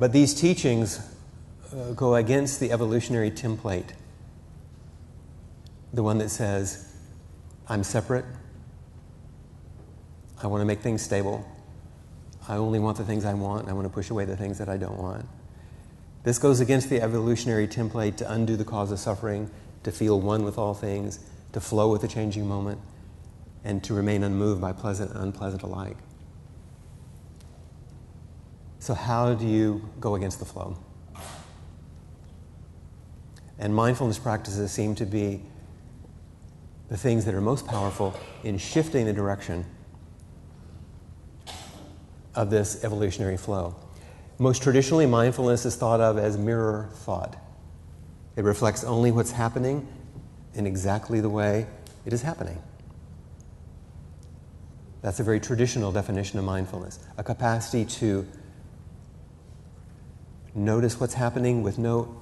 But these teachings go against the evolutionary template, the one that says, I'm separate, I want to make things stable, I only want the things I want, and I want to push away the things that I don't want. This goes against the evolutionary template to undo the cause of suffering, to feel one with all things, to flow with the changing moment, and to remain unmoved by pleasant and unpleasant alike. So how do you go against the flow? And mindfulness practices seem to be the things that are most powerful in shifting the direction of this evolutionary flow. Most traditionally, mindfulness is thought of as mirror thought. It reflects only what's happening in exactly the way it is happening. That's a very traditional definition of mindfulness, a capacity to notice what's happening with no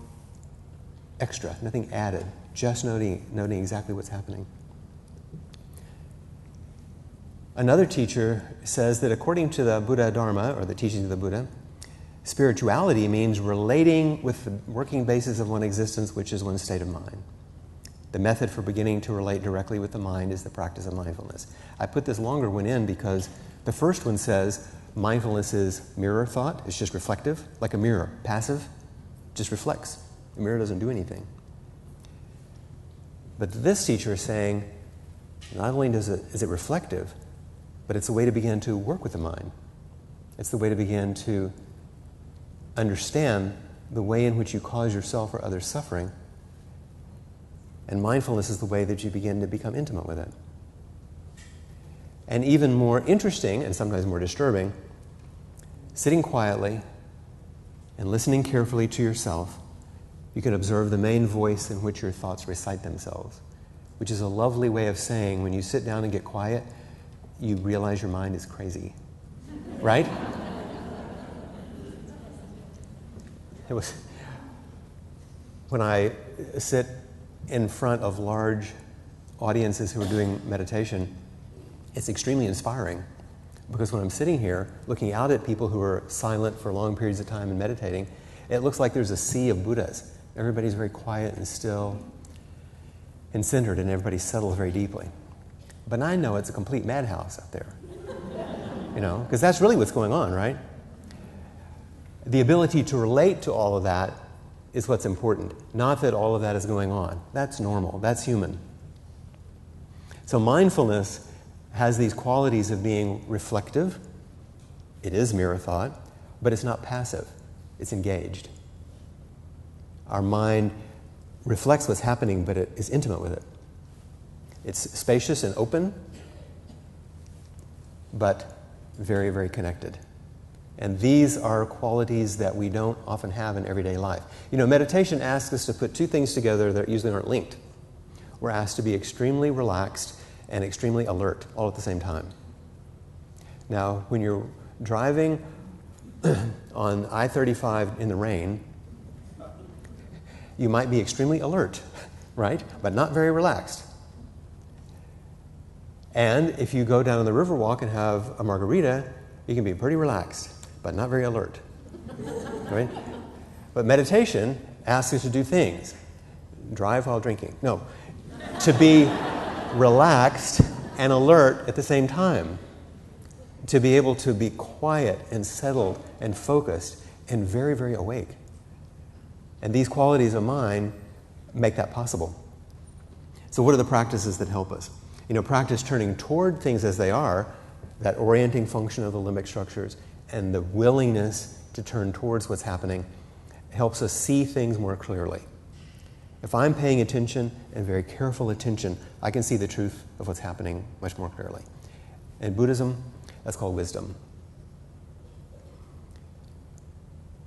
extra, nothing added, just noting exactly what's happening. Another teacher says that according to the Buddha Dharma, or the teachings of the Buddha, spirituality means relating with the working basis of one's existence, which is one's state of mind. The method for beginning to relate directly with the mind is the practice of mindfulness. I put this longer one in because the first one says mindfulness is mirror thought. It's just reflective, like a mirror, passive, just reflects. The mirror doesn't do anything. But this teacher is saying not only is it reflective, but it's a way to begin to work with the mind. It's the way to begin to understand the way in which you cause yourself or others suffering. And mindfulness is the way that you begin to become intimate with it. And even more interesting, and sometimes more disturbing, sitting quietly and listening carefully to yourself, you can observe the main voice in which your thoughts recite themselves, which is a lovely way of saying when you sit down and get quiet, you realize your mind is crazy, right? It was when I sit in front of large audiences who are doing meditation, it's extremely inspiring because when I'm sitting here looking out at people who are silent for long periods of time and meditating, it looks like there's a sea of Buddhas. Everybody's very quiet and still and centered, and everybody settles very deeply. But I know it's a complete madhouse out there, because that's really what's going on, right? The ability to relate to all of that is what's important, not that all of that is going on. That's normal, that's human. So mindfulness has these qualities of being reflective. It is mirror thought, but it's not passive, it's engaged. Our mind reflects what's happening, but it is intimate with it. It's spacious and open, but very, very connected. And these are qualities that we don't often have in everyday life. Meditation asks us to put two things together that usually aren't linked. We're asked to be extremely relaxed and extremely alert all at the same time. Now, when you're driving on I-35 in the rain, you might be extremely alert, right? But not very relaxed. And if you go down on the Riverwalk and have a margarita, you can be pretty relaxed, but not very alert, right? But meditation asks us to do things. Drive while drinking. No, to be relaxed and alert at the same time. To be able to be quiet and settled and focused and very, very awake. And these qualities of mind make that possible. So what are the practices that help us? Practice turning toward things as they are, that orienting function of the limbic structures, and the willingness to turn towards what's happening helps us see things more clearly. If I'm paying attention and very careful attention, I can see the truth of what's happening much more clearly. In Buddhism, that's called wisdom.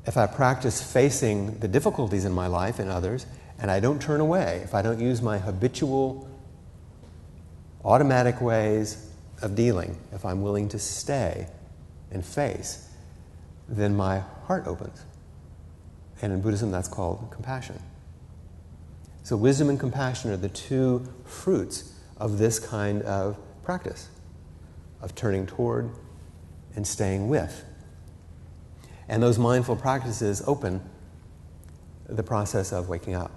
If I practice facing the difficulties in my life and others, and I don't turn away, if I don't use my habitual, automatic ways of dealing, if I'm willing to stay and face, then my heart opens. And in Buddhism, that's called compassion. So wisdom and compassion are the two fruits of this kind of practice, of turning toward and staying with. And those mindful practices open the process of waking up.